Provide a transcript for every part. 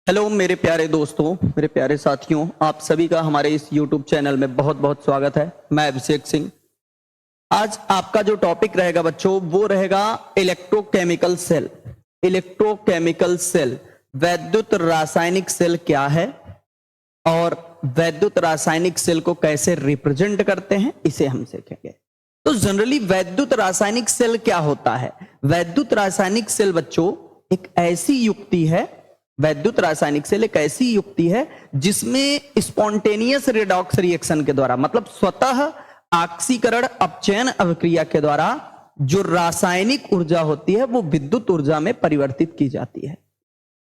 Hello मेरे प्यारे दोस्तों, मेरे प्यारे साथियों, आप सभी का हमारे इस YouTube चैनल में बहुत बहुत स्वागत है। मैं अभिषेक सिंह। आज आपका जो टॉपिक रहेगा बच्चों, वो रहेगा इलेक्ट्रोकेमिकल सेल। इलेक्ट्रोकेमिकल सेल, वैद्युत रासायनिक सेल क्या है और वैद्युत रासायनिक सेल को कैसे रिप्रेजेंट करते हैं, इसे हम सीखेंगे। तो जनरली वैद्युत रासायनिक सेल क्या होता है? वैद्युत रासायनिक सेल बच्चों एक ऐसी युक्ति है, वैद्युत रासायनिक सेल एक ऐसी युक्ति है जिसमें स्पॉन्टेनियस रिडॉक्स रिएक्शन के द्वारा, मतलब स्वतः ऑक्सीकरण अपचयन अभिक्रिया के द्वारा जो रासायनिक ऊर्जा होती है वो विद्युत ऊर्जा में परिवर्तित की जाती है।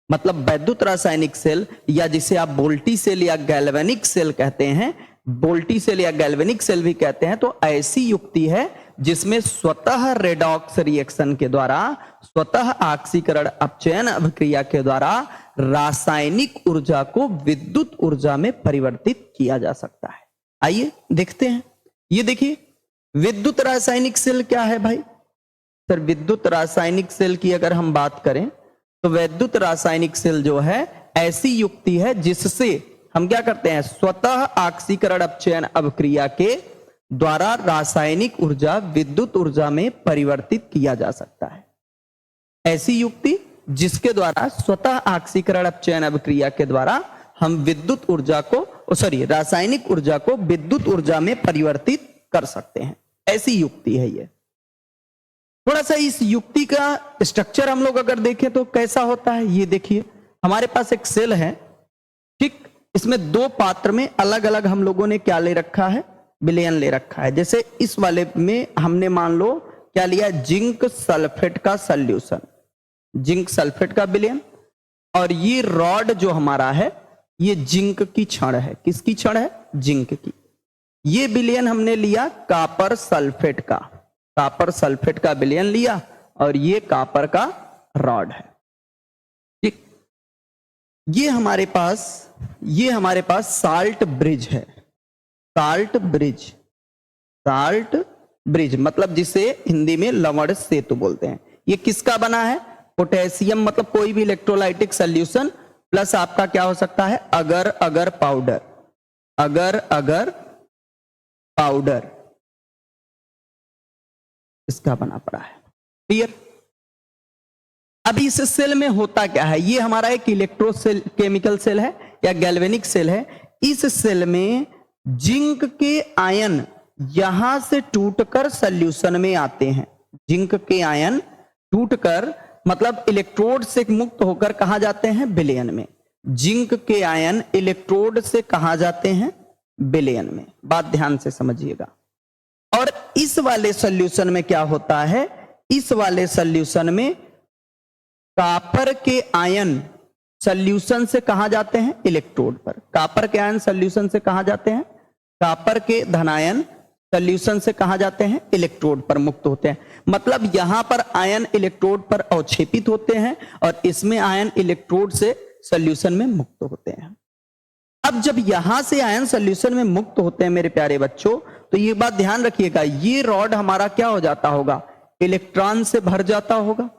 मतलब वैद्युत रासायनिक सेल, या जिसे आप वोल्टी सेल या गैल्वेनिक सेल कहते हैं, वोल्टी सेल या गैल्वेनिक सेल भी कहते हैं, तो ऐसी युक्ति है जिसमें स्वतः रेडॉक्स रिएक्शन के द्वारा, स्वतः ऑक्सीकरण अपचयन अभिक्रिया के द्वारा रासायनिक ऊर्जा को विद्युत ऊर्जा में परिवर्तित किया जा सकता है। आइए देखते हैं। ये देखिए, विद्युत रासायनिक सेल क्या है भाई? सर, विद्युत रासायनिक सेल की अगर हम बात करें तो वैद्युत रासायनिक सेल जो है ऐसी युक्ति है जिससे हम क्या करते हैं, स्वतः ऑक्सीकरण अपचयन अभिक्रिया के द्वारा रासायनिक ऊर्जा विद्युत ऊर्जा में परिवर्तित किया जा सकता है। ऐसी युक्ति जिसके द्वारा स्वतः ऑक्सीकरण अपचयन अभिक्रिया के द्वारा हम विद्युत ऊर्जा को, रासायनिक ऊर्जा को विद्युत ऊर्जा में परिवर्तित कर सकते हैं। ऐसी युक्ति है ये। थोड़ा सा इस युक्ति का स्ट्रक्चर हम लोग अगर देखें तो कैसा होता है, ये देखिए। हमारे पास एक सेल है, ठीक, इसमें दो पात्र में अलग अलग हम लोगों ने क्या ले रखा है, विलयन ले रखा है। जैसे इस वाले में हमने मान लो क्या लिया, जिंक सल्फेट का सॉल्यूशन, जिंक सल्फेट का विलयन, और ये रॉड जो हमारा है ये जिंक की छड़ है। किसकी छड़ है? जिंक की। ये विलयन हमने लिया कॉपर सल्फेट का, कॉपर सल्फेट का विलयन लिया, और ये कॉपर का रॉड है, ठीक। ये हमारे पास साल्ट ब्रिज है, साल्ट ब्रिज, साल्ट ब्रिज मतलब जिसे हिंदी में लवण सेतु बोलते हैं। ये किसका बना है? पोटेशियम, मतलब कोई भी इलेक्ट्रोलाइटिक सॉल्यूशन प्लस आपका क्या हो सकता है, अगर अगर पाउडर, अगर अगर पाउडर, इसका बना पड़ा है। क्लियर? अभी इस सेल में होता क्या है, ये हमारा एक इलेक्ट्रो सेल, केमिकल सेल है या गैल्वेनिक सेल है। इस सेल में जिंक के आयन यहां से टूटकर सॉल्यूशन में आते हैं। जिंक के आयन टूटकर, मतलब इलेक्ट्रोड से मुक्त होकर कहां जाते हैं, विलयन में। जिंक के आयन इलेक्ट्रोड से कहां जाते हैं, विलयन में। बात ध्यान से समझिएगा। और इस वाले सॉल्यूशन में क्या होता है, इस वाले सॉल्यूशन में कॉपर के आयन सॉल्यूशन से कहां जाते हैं, इलेक्ट्रोड पर। कॉपर के आयन सॉल्यूशन से कहां जाते हैं, कॉपर के धनायन सॉल्यूशन से कहां जाते हैं, इलेक्ट्रोड पर मुक्त होते हैं। मतलब यहां पर आयन इलेक्ट्रोड पर अवक्षेपित होते हैं और इसमें आयन इलेक्ट्रोड से सॉल्यूशन में मुक्त होते हैं। अब जब यहां से आयन सॉल्यूशन में मुक्त होते हैं मेरे प्यारे बच्चों, तो ये बात ध्यान रखिएगा, ये रॉड हमारा क्या हो जाता होगा, इलेक्ट्रॉन से भर जाता होगा।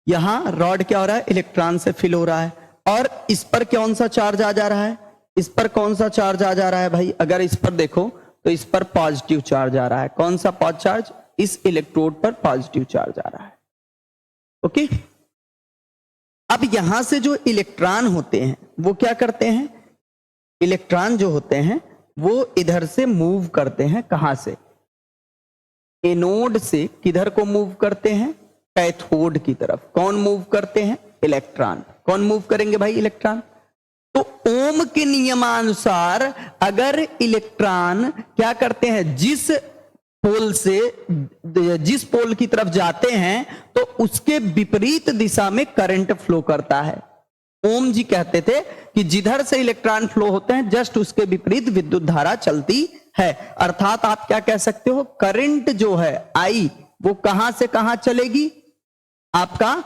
यहां रॉड क्या हो रहा है, इलेक्ट्रॉन से फिल हो रहा है। और इस पर कौन सा चार्ज आ जा रहा है, इस पर कौन सा चार्ज आ जा रहा है भाई? अगर इस पर देखो तो इस पर पॉजिटिव चार्ज आ रहा है। कौन सा पॉजिटिव चार्ज? इस इलेक्ट्रोड पर पॉजिटिव चार्ज आ रहा है। ओके। अब यहां से जो इलेक्ट्रॉन होते हैं वो क्या करते हैं, इलेक्ट्रॉन जो होते हैं वो इधर से मूव करते हैं। कहां से? एनोड से किधर को मूव करते हैं, कैथोड की तरफ। कौन मूव करते हैं, इलेक्ट्रॉन। कौन मूव करेंगे भाई, इलेक्ट्रॉन। तो ओम के नियमानुसार अगर इलेक्ट्रॉन क्या करते हैं, जिस पोल की तरफ जाते हैं तो उसके विपरीत दिशा में करंट फ्लो करता है। ओम जी कहते थे कि जिधर से इलेक्ट्रॉन फ्लो होते हैं जस्ट उसके विपरीत विद्युत धारा चलती है। अर्थात आप क्या कह सकते हो, करंट जो है आई वो कहां से कहां चलेगी आपका।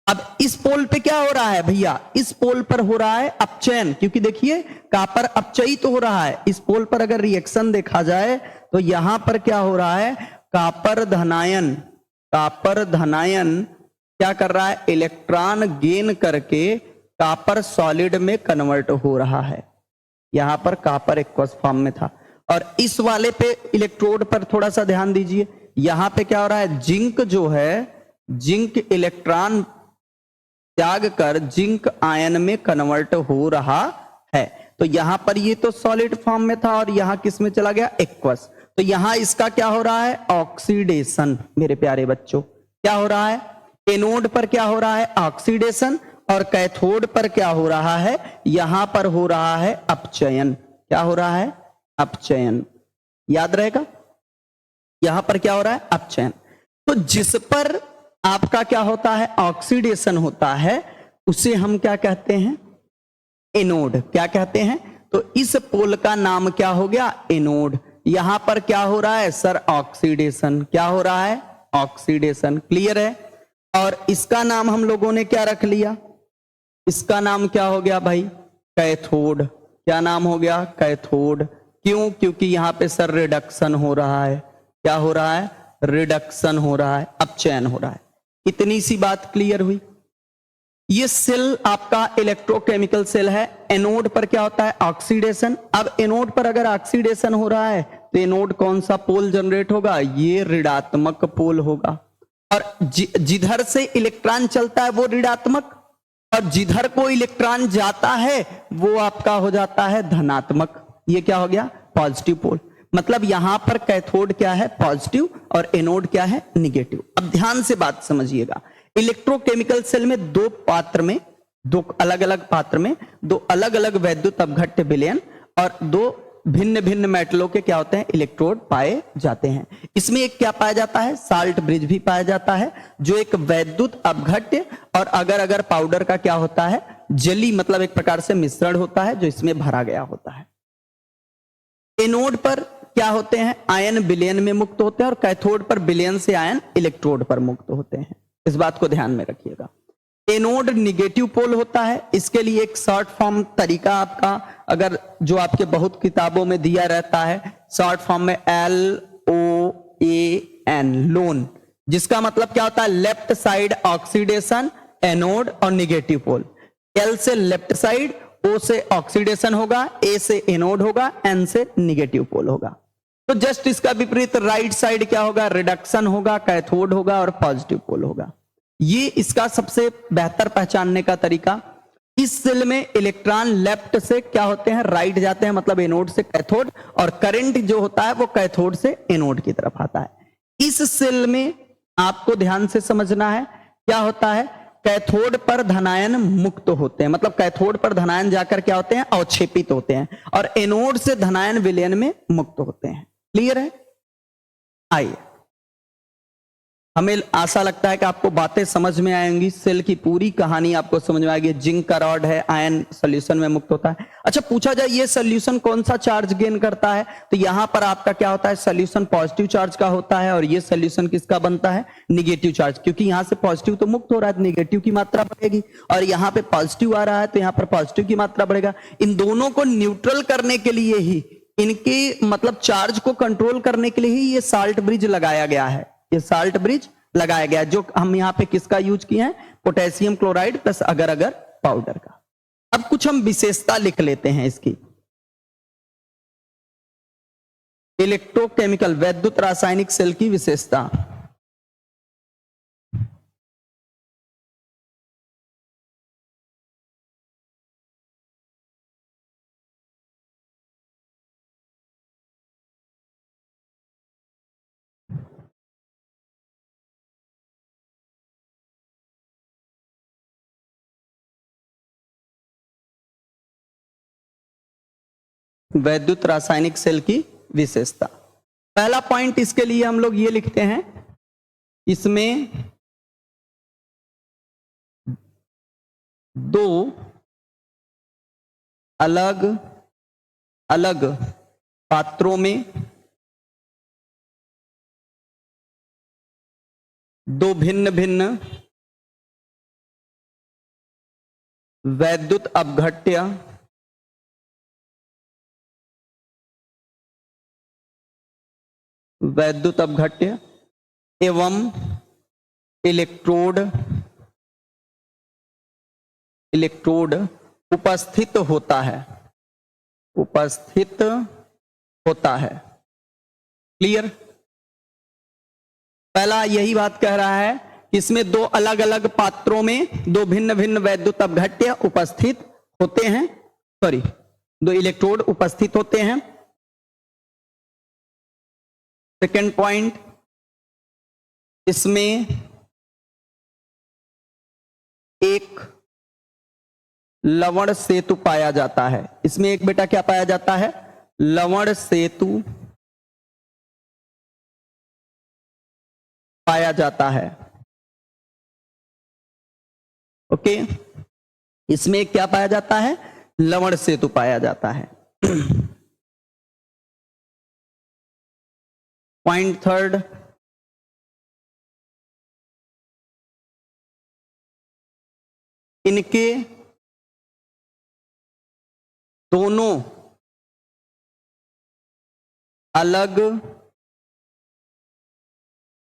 अब इस पोल पे क्या हो रहा है भैया, इस पोल पर हो रहा है अपचयन, क्योंकि देखिए कॉपर अपचयित तो हो रहा है। इस पोल पर अगर रिएक्शन देखा जाए तो यहां पर क्या हो रहा है, कॉपर धनायन क्या कर रहा है, इलेक्ट्रॉन गेन करके कॉपर सॉलिड में कन्वर्ट हो रहा है। यहां पर कॉपर एक्वस फॉर्म में था, और इस वाले पे इलेक्ट्रोड पर थोड़ा सा ध्यान दीजिए। यहां पे क्या हो रहा है, जिंक जो है, जिंक इलेक्ट्रॉन त्याग कर जिंक आयन में कन्वर्ट हो रहा है। तो यहां पर ये तो सॉलिड फॉर्म में था और यहां किस में चला गया, एक्वस। तो यहां इसका क्या हो रहा है, ऑक्सीडेशन। मेरे प्यारे बच्चों, क्या हो रहा है, एनोड पर क्या हो रहा है, ऑक्सीडेशन, और कैथोड पर क्या हो रहा है, यहां पर हो रहा है अपचयन। क्या हो रहा है, अपचयन। याद रहेगा, यहां पर क्या हो रहा है, अपचयन। तो जिस पर आपका क्या होता है, ऑक्सीडेशन होता है, उसे हम क्या कहते हैं, एनोड। क्या कहते हैं, तो इस पोल का नाम क्या हो गया, एनोड। यहां पर क्या हो रहा है सर, ऑक्सीडेशन। क्या हो रहा है, ऑक्सीडेशन। क्लियर है। और इसका नाम हम लोगों ने क्या रख लिया, इसका नाम क्या हो गया भाई, कैथोड। क्या नाम हो गया, कैथोड। क्यों, क्योंकि यहां पे सर रिडक्शन हो रहा है। क्या हो रहा है, रिडक्शन हो रहा है, अपचयन हो रहा है। इतनी सी बात क्लियर हुई। ये सेल आपका इलेक्ट्रोकेमिकल सेल है। एनोड पर क्या होता है, ऑक्सीडेशन। अब एनोड पर अगर ऑक्सीडेशन हो रहा है तो एनोड कौन सा पोल जनरेट होगा, ये ऋणात्मक पोल होगा। और जिधर से इलेक्ट्रॉन चलता है वो ऋणात्मक, और जिधर को इलेक्ट्रॉन जाता है वो आपका हो जाता है धनात्मक। ये क्या हो गया, पॉजिटिव पोल। मतलब यहां पर कैथोड क्या है, पॉजिटिव, और एनोड क्या है, निगेटिव। अब ध्यान से बात समझिएगा। इलेक्ट्रोकेमिकल सेल में दो पात्र में, दो अलग अलग पात्र में दो अलग अलग वैद्युत अपघट्य विलयन और दो भिन्न भिन्न मेटलों के क्या होते हैं, इलेक्ट्रोड पाए जाते हैं। इसमें एक क्या पाया जाता है, साल्ट ब्रिज भी पाया जाता है, जो एक वैद्युत अपघट्य और अगर अगर पाउडर का क्या होता है, जली, मतलब एक प्रकार से मिश्रण होता है जो इसमें भरा गया होता है। एनोड पर क्या होते हैं, आयन विलयन में मुक्त होते हैं, और कैथोड पर विलयन से आयन इलेक्ट्रोड पर मुक्त होते हैं। इस बात को ध्यान में रखिएगा। एनोड निगेटिव पोल होता है। इसके लिए एक शॉर्ट फॉर्म तरीका आपका, अगर जो आपके बहुत किताबों में दिया रहता है, शॉर्ट फॉर्म में LOAN, लोन, जिसका मतलब क्या होता है, लेफ्ट साइड ऑक्सीडेशन, एनोड और निगेटिव पोल। L से लेफ्ट साइड, O से ऑक्सीडेशन होगा, A से एनोड होगा, N से निगेटिव पोल होगा। तो जस्ट इसका विपरीत राइट साइड क्या होगा, रिडक्शन होगा, कैथोड होगा और पॉजिटिव पोल होगा। ये इसका सबसे बेहतर पहचानने का तरीका। इस सेल में इलेक्ट्रॉन लेफ्ट से क्या होते हैं, राइट जाते हैं, मतलब एनोड से कैथोड, और करंट जो होता है वो कैथोड से एनोड की तरफ आता है। इस सेल में आपको ध्यान से समझना है क्या होता है, कैथोड पर धनायन मुक्त होते हैं, मतलब कैथोड पर धनायन जाकर क्या होते हैं, अवक्षेपित होते हैं, और एनोड से धनायन विलयन में मुक्त होते हैं। क्लियर है। आइए, हमें आशा लगता है कि आपको बातें समझ में आएंगी, सेल की पूरी कहानी आपको समझ में आएगी। जिंक का रॉड है, आयन सोल्यूशन में मुक्त होता है। अच्छा, पूछा जाए ये सोल्यूशन कौन सा चार्ज गेन करता है, तो यहां पर आपका क्या होता है, सोल्यूशन पॉजिटिव चार्ज का होता है, और ये सोल्यूशन किसका बनता है, निगेटिव चार्ज। क्योंकि यहां से पॉजिटिव तो मुक्त हो रहा है, निगेटिव की मात्रा बढ़ेगी, और यहां पे पॉजिटिव आ रहा है तो यहां पर पॉजिटिव की मात्रा बढ़ेगा। इन दोनों को न्यूट्रल करने के लिए ही, इनके मतलब चार्ज को कंट्रोल करने के लिए ही ये साल्ट ब्रिज लगाया गया है। ये साल्ट ब्रिज लगाया गया, जो हम यहां पे किसका यूज किए हैं, पोटेशियम क्लोराइड प्लस अगर अगर पाउडर का। अब कुछ हम विशेषता लिख लेते हैं इसकी। इलेक्ट्रोकेमिकल वैद्युत रासायनिक सेल की विशेषता। वैद्युत रासायनिक सेल की विशेषता। पहला पॉइंट इसके लिए हम लोग ये लिखते हैं, इसमें दो अलग अलग पात्रों में दो भिन्न भिन्न वैद्युत अपघट्य एवं इलेक्ट्रोड इलेक्ट्रोड उपस्थित होता है, उपस्थित होता है। क्लियर? पहला यही बात कह रहा है, इसमें दो अलग अलग पात्रों में दो भिन्न भिन्न वैद्युत अपघट्य उपस्थित होते हैं, सॉरी, दो इलेक्ट्रोड उपस्थित होते हैं। सेकेंड पॉइंट, इसमें एक लवण सेतु पाया जाता है। इसमें एक बेटा क्या पाया जाता है? लवण सेतु पाया जाता है। ओके, इसमें क्या पाया जाता है? लवण सेतु पाया जाता है। पॉइंट थर्ड, इनके दोनों अलग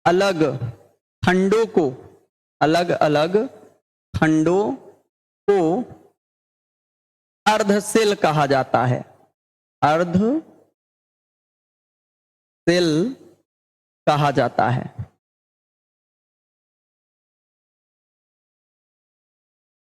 अलग खंडों को, अलग अलग खंडों को अर्धसेल कहा जाता है। अर्धसेल कहा जाता है।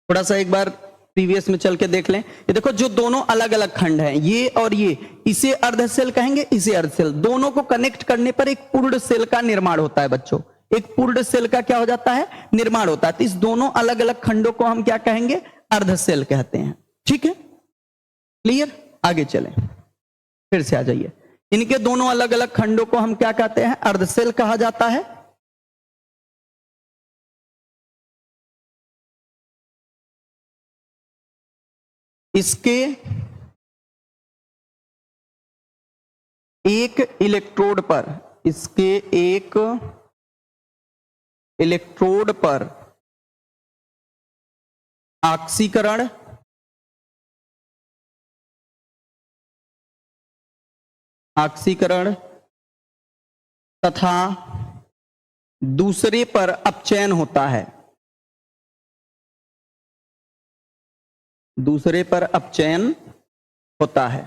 थोड़ा सा एक बार प्रीवियस में चल के देख लें। ये देखो, जो दोनों अलग अलग खंड हैं, ये और ये, इसे अर्धसेल कहेंगे, इसे अर्धसेल। दोनों को कनेक्ट करने पर एक पूर्ण सेल का निर्माण होता है बच्चों। एक पूर्ण सेल का क्या हो जाता है? निर्माण होता है। तो इस दोनों अलग अलग खंडों को हम क्या कहेंगे? अर्धसेल कहते हैं। ठीक है, क्लियर? आगे चलें, फिर से आ जाइए। इनके दोनों अलग अलग खंडों को हम क्या कहते हैं? अर्धसेल कहा जाता है। इसके एक इलेक्ट्रोड पर, इसके एक इलेक्ट्रोड पर ऑक्सीकरण तथा दूसरे पर अपचयन होता है। दूसरे पर अपचयन होता है।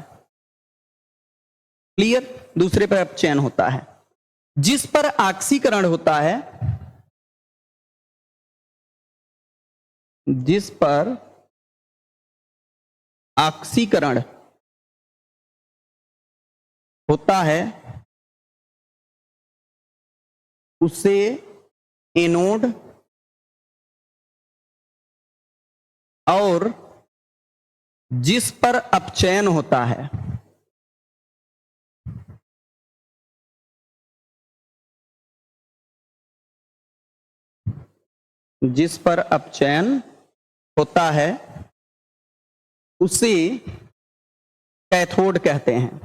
क्लियर? दूसरे पर अपचयन होता है। जिस पर ऑक्सीकरण होता है, जिस पर ऑक्सीकरण होता है, उसे एनोड और जिस पर अपचयन होता है, जिस पर अपचयन होता है, उसे कैथोड कहते हैं।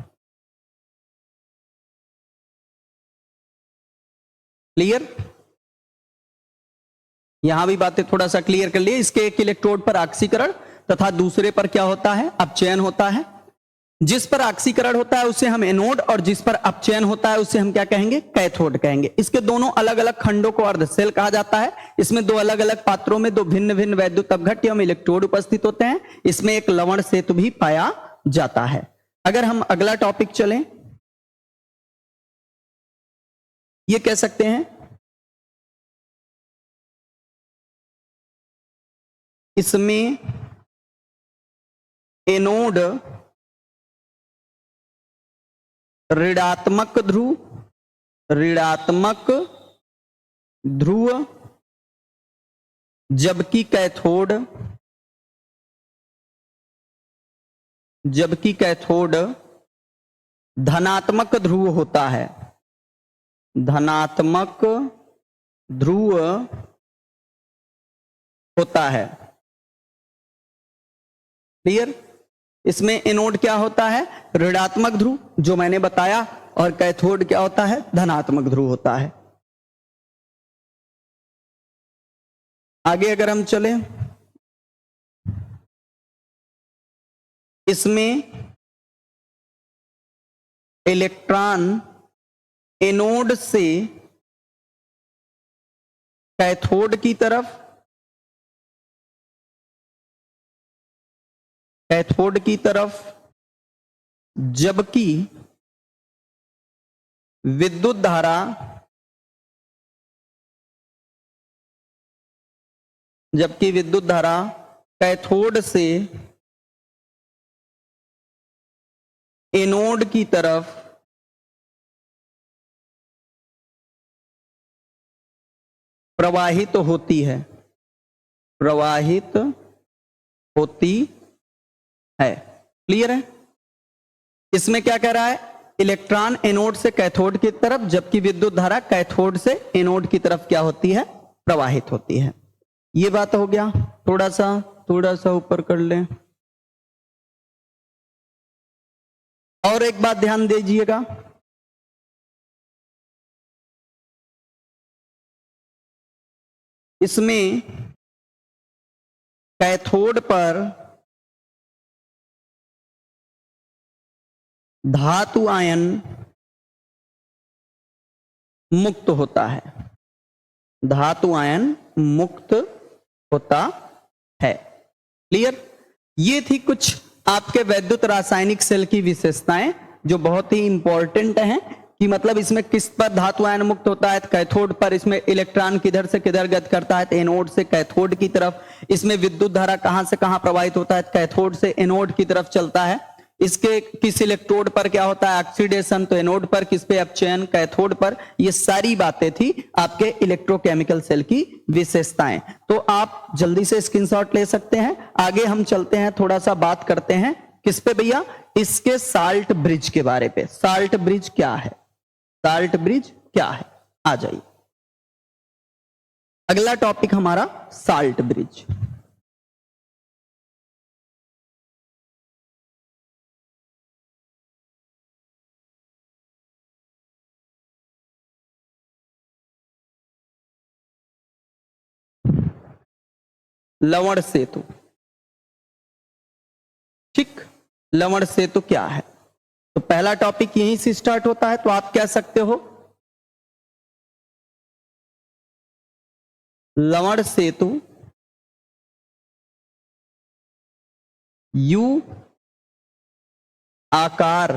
क्लियर? यहां भी बातें थोड़ा सा क्लियर कर लिए। इसके एक इलेक्ट्रोड पर ऑक्सीकरण तथा दूसरे पर क्या होता है? अपचयन होता है। जिस पर ऑक्सीकरण होता है उसे हम एनोड, और जिस पर अपचयन होता है उसे हम क्या कहेंगे? कैथोड कहेंगे। इसके दोनों अलग अलग खंडों को अर्धसेल कहा जाता है। इसमें दो अलग अलग पात्रों में दो भिन्न भिन्न वैद्युत अपघट्य एवं इलेक्ट्रोड उपस्थित होते हैं। इसमें एक लवण सेतु भी पाया जाता है। अगर हम अगला टॉपिक चलें, ये कह सकते हैं, इसमें एनोड ऋणात्मक ध्रुव जबकि कैथोड धनात्मक ध्रुव होता है। धनात्मक ध्रुव होता है। क्लियर? इसमें एनोड क्या होता है? ऋणात्मक ध्रुव, जो मैंने बताया, और कैथोड क्या होता है? धनात्मक ध्रुव होता है। आगे अगर हम चले, इसमें इलेक्ट्रॉन एनोड से कैथोड की तरफ कैथोड की तरफ, जबकि विद्युत धारा कैथोड से एनोड की तरफ प्रवाहित होती है, क्लियर है? इसमें क्या कह रहा है? इलेक्ट्रॉन एनोड से कैथोड की तरफ, जबकि विद्युत धारा कैथोड से एनोड की तरफ क्या होती है? प्रवाहित होती है। ये बात हो गया। थोड़ा सा ऊपर कर लें। और एक बात ध्यान दीजिएगा, इसमें कैथोड पर धातु आयन मुक्त होता है, क्लियर? ये थी कुछ आपके वैद्युत रासायनिक सेल की विशेषताएं जो बहुत ही इंपॉर्टेंट हैं कि मतलब इसमें किस पर धातु आयन मुक्त होता है, कैथोड पर। इसमें इलेक्ट्रॉन किधर से किधर गति करता है, एनोड से कैथोड की तरफ। इसमें विद्युत धारा कहां से कहां प्रवाहित होता है, कैथोड से एनोड की तरफ चलता है। इसके किस इलेक्ट्रोड पर क्या होता है? ऑक्सीडेशन, तो एनोड पर। किस पे? अपचयन, कैथोड पर। ये सारी बातें थी आपके इलेक्ट्रोकेमिकल सेल की विशेषताएं। तो आप जल्दी से स्क्रीनशॉट ले सकते हैं। आगे हम चलते हैं, थोड़ा सा बात करते हैं किस पे भैया? इसके साल्ट ब्रिज के बारे पे। साल्ट ब्रिज क्या है? आ जाइए, अगला टॉपिक हमारा साल्ट ब्रिज। लवण सेतु, ठीक। लवण सेतु क्या है? तो पहला टॉपिक यहीं से स्टार्ट होता है, तो आप कह सकते हो लवण सेतु यू आकार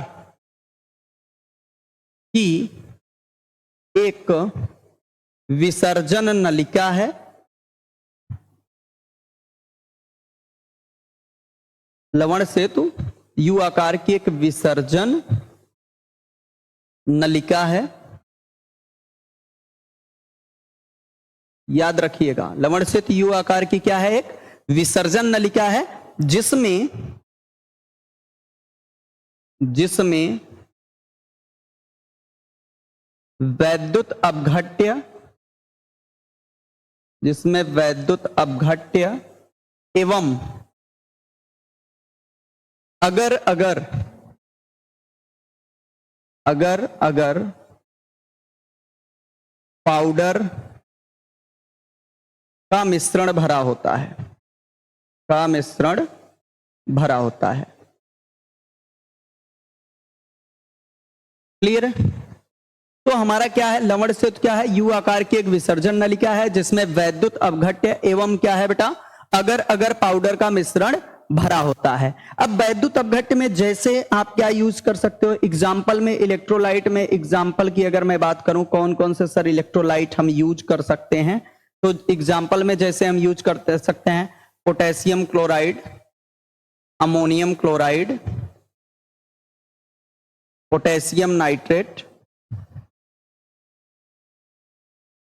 की एक विसर्जन नलिका है। लवण सेतु यू आकार की एक विसर्जन नलिका है। याद रखिएगा, लवण सेतु यू आकार की क्या है? एक विसर्जन नलिका है, जिसमें वैद्युत अपघट्य एवं अगर पाउडर का मिश्रण भरा होता है, क्लियर है? तो हमारा क्या है? लवण सेतु क्या है? यू आकार की एक विसर्जन नलिका है जिसमें वैद्युत अपघट्य एवं क्या है बेटा? अगर पाउडर का मिश्रण भरा होता है। अब वैद्युत अपघट्य में जैसे आप क्या यूज कर सकते हो? एग्जाम्पल में इलेक्ट्रोलाइट में, एग्जाम्पल की अगर मैं बात करूं, कौन कौन से सर इलेक्ट्रोलाइट हम यूज कर सकते हैं? तो एग्जाम्पल में जैसे हम यूज कर सकते हैं potassium chloride, ammonium chloride, potassium nitrate,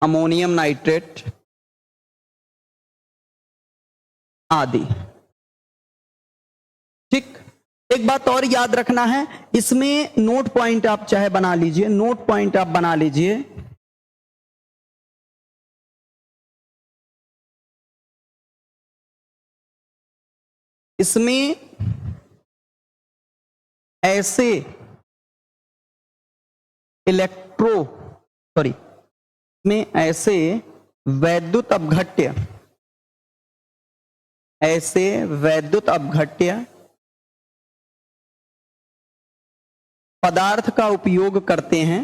ammonium nitrate आदि, ठीक। एक बात और याद रखना है, इसमें नोट पॉइंट आप चाहे बना लीजिए, नोट पॉइंट आप बना लीजिए। इसमें ऐसे में ऐसे वैद्युत अपघट्य पदार्थ का उपयोग करते हैं,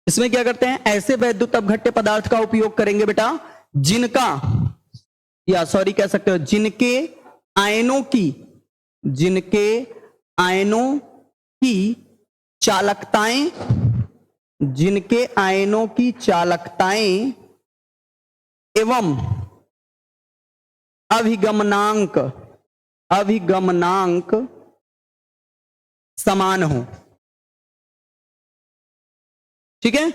इसमें क्या करते हैं, ऐसे वैद्युत अपघट्य पदार्थ का उपयोग करेंगे बेटा जिनका, या सॉरी कह सकते हो जिनके आयनों की चालकताएं, जिनके आयनों की चालकताएं एवं अभिगमनांक समान हो। ठीक है,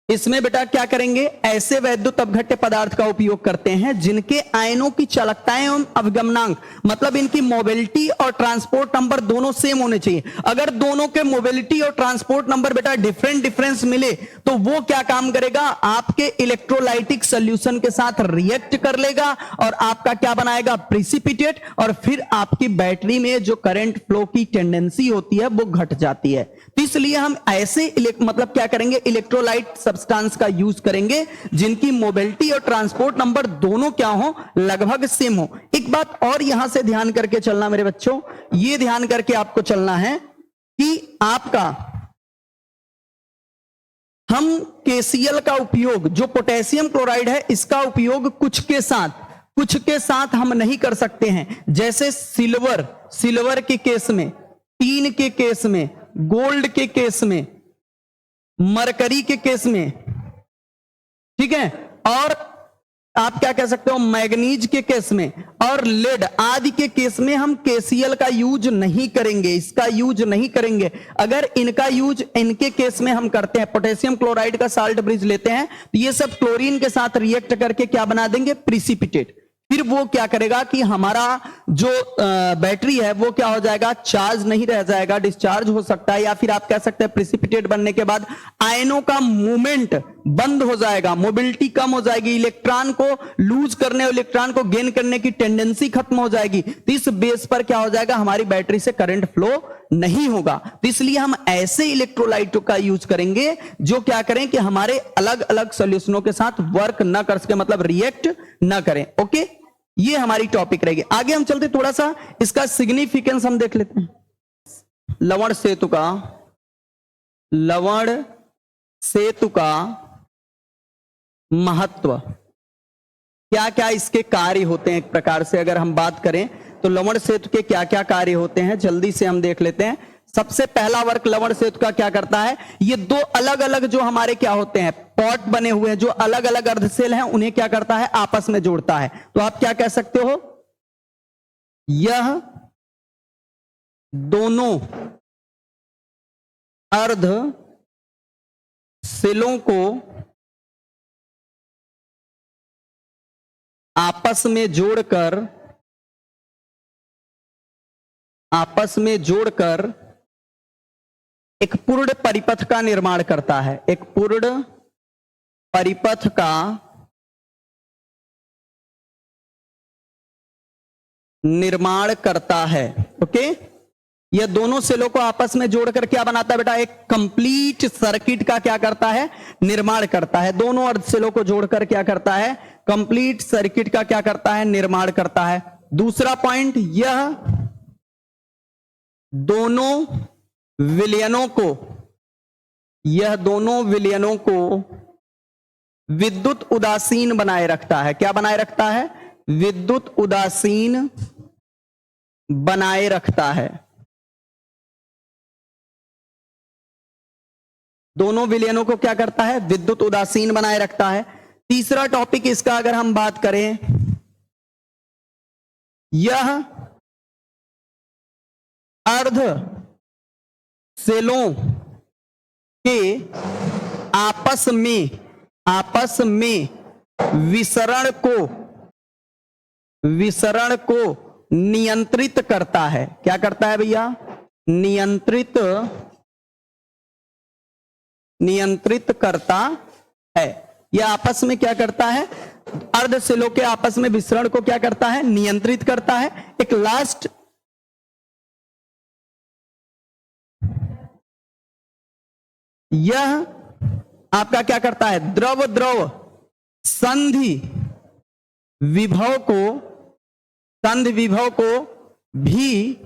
इसमें बेटा क्या करेंगे, ऐसे वैद्युत अपघट्य पदार्थ का उपयोग करते हैं जिनके आयनों की चालकताएं एवं अभिगमनांक, मतलब इनकी मोबिलिटी और ट्रांसपोर्ट नंबर दोनों सेम होने चाहिए। अगर दोनों के मोबिलिटी और ट्रांसपोर्ट नंबर बेटा डिफरेंस मिले तो वो क्या काम करेगा, आपके इलेक्ट्रोलाइटिक सोल्यूशन के साथ रिएक्ट कर लेगा और आपका क्या बनाएगा, प्रिसिपिटेट, और फिर आपकी बैटरी में जो करंट फ्लो की टेंडेंसी होती है वो घट जाती है। तो इसलिए हम ऐसे मतलब क्या करेंगे, इलेक्ट्रोलाइट सब्सटेंस का यूज करेंगे जिनकी मोबिलिटी और ट्रांसपोर्ट नंबर दोनों क्या हो, लगभग सेम हो। एक बात और यहां से ध्यान करके चलना मेरे बच्चों, ये ध्यान करके आपको चलना है कि आपका हम KCl का उपयोग, जो पोटेशियम क्लोराइड है, इसका उपयोग कुछ के साथ हम नहीं कर सकते हैं। जैसे सिल्वर के केस में, टीन के केस में, गोल्ड के केस में, मरकरी के केस में, ठीक है, और आप क्या कह सकते हो मैग्नीज के केस में, और लेड आदि के केस में हम KCl का यूज नहीं करेंगे, इसका यूज नहीं करेंगे। अगर इनका यूज इनके केस में हम करते हैं, पोटेशियम क्लोराइड का साल्ट ब्रिज लेते हैं, तो ये सब क्लोरीन के साथ रिएक्ट करके क्या बना देंगे, प्रिसिपिटेट। फिर वो क्या करेगा कि हमारा जो बैटरी है वो क्या हो जाएगा, चार्ज नहीं रह जाएगा, डिस्चार्ज हो सकता है, या फिर आप कह सकते हैं प्रिसिपिटेट बनने के बाद आयनों का मूवमेंट बंद हो जाएगा, मोबिलिटी कम हो जाएगी, इलेक्ट्रॉन को लूज करने और इलेक्ट्रॉन को गेन करने की टेंडेंसी खत्म हो जाएगी। तो इस बेस पर क्या हो जाएगा, हमारी बैटरी से करंट फ्लो नहीं होगा। तो इसलिए हम ऐसे इलेक्ट्रोलाइटों का यूज करेंगे जो क्या करें कि हमारे अलग अलग सॉल्यूशनों के साथ वर्क ना कर सके, मतलब रिएक्ट ना करें। ओके, ये हमारी टॉपिक रहेगी। आगे हम चलते, थोड़ा सा इसका सिग्निफिकेंस हम देख लेते हैं। लवण सेतु का महत्व, क्या क्या इसके कार्य होते हैं। एक प्रकार से अगर हम बात करें तो लवण सेतु के क्या क्या कार्य होते हैं, जल्दी से हम देख लेते हैं। सबसे पहला वर्क लवण सेतु का क्या करता है, ये दो अलग अलग जो हमारे क्या होते हैं, पॉट बने हुए हैं, जो अलग अलग अर्धसेल हैं, उन्हें क्या करता है, आपस में जोड़ता है। तो आप क्या कह सकते हो, यह दोनों अर्ध सेलों को आपस जोड़कर एक पूर्ण परिपथ का निर्माण करता है, एक पूर्ण परिपथ का निर्माण करता है। ओके, यह दोनों सेलों को आपस में जोड़कर क्या बनाता है बेटा, एक कंप्लीट सर्किट का क्या करता है, निर्माण करता है। दोनों अर्ध सेलों को जोड़कर क्या करता है, कंप्लीट सर्किट का क्या करता है, निर्माण करता है। दूसरा पॉइंट, यह दोनों विलयनों को विद्युत उदासीन बनाए रखता है। क्या बनाए रखता है, विद्युत उदासीन बनाए रखता है। दोनों विलयनों को क्या करता है, विद्युत उदासीन बनाए रखता है। तीसरा टॉपिक इसका अगर हम बात करें, यह अर्ध सेलों के आपस में विसरण को नियंत्रित करता है। क्या करता है भैया, नियंत्रित करता है। यह आपस में क्या करता है, अर्ध सेलों के आपस में विसरण को क्या करता है, नियंत्रित करता है। एक लास्ट, यह आपका क्या करता है, द्रव संधि विभव को भी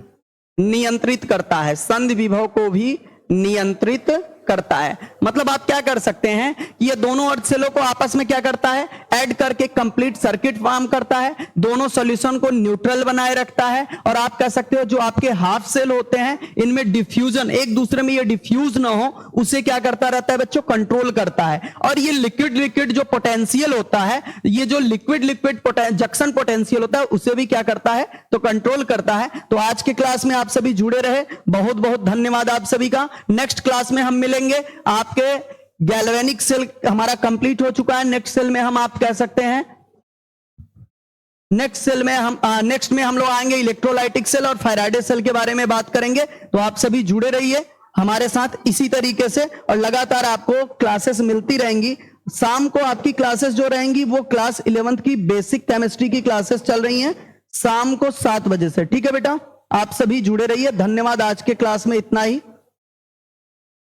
नियंत्रित करता है, संधि विभव को भी नियंत्रित करता है। मतलब आप क्या कर सकते हैं कि ये दोनों अर्ध सेलों को आपस में क्या करता है, ऐड करके कंप्लीट सर्किट फॉर्म करता है, दोनों सॉल्यूशन को न्यूट्रल बनाए रखता है। और आप कह सकते हो जो आपके हाफ सेल होते हैं इनमें डिफ्यूजन, एक दूसरे में ये डिफ्यूज ना हो, उसे क्या करता रहता है बच्चों, कंट्रोल करता है। और ये लिक्विड लिक्विड जो पोटेंशियल होता है, ये जो लिक्विड लिक्विड जंक्शन पोटेंशियल होता है उसे भी क्या करता है, तो कंट्रोल करता है। तो आज के क्लास में आप सभी जुड़े रहे, बहुत बहुत धन्यवाद आप सभी का। नेक्स्ट क्लास में हम मिलेंगे। आपके गैल्वेनिक सेल हमारा कंप्लीट हो चुका है। नेक्स्ट सेल में हम आप कह सकते हैं, नेक्स्ट में हम लोग आएंगे इलेक्ट्रोलाइटिक सेल और फैराडे सेल के बारे में बात करेंगे। तो आप सभी जुड़े रहिए हमारे साथ इसी तरीके से, और लगातार आपको क्लासेस मिलती रहेंगी। शाम को आपकी क्लासेस जो रहेंगी वो क्लास 11th की बेसिक केमिस्ट्री की क्लासेस चल रही हैं शाम को 7 बजे से। ठीक है बेटा, आप सभी जुड़े रहिए। धन्यवाद, आज के क्लास में इतना ही।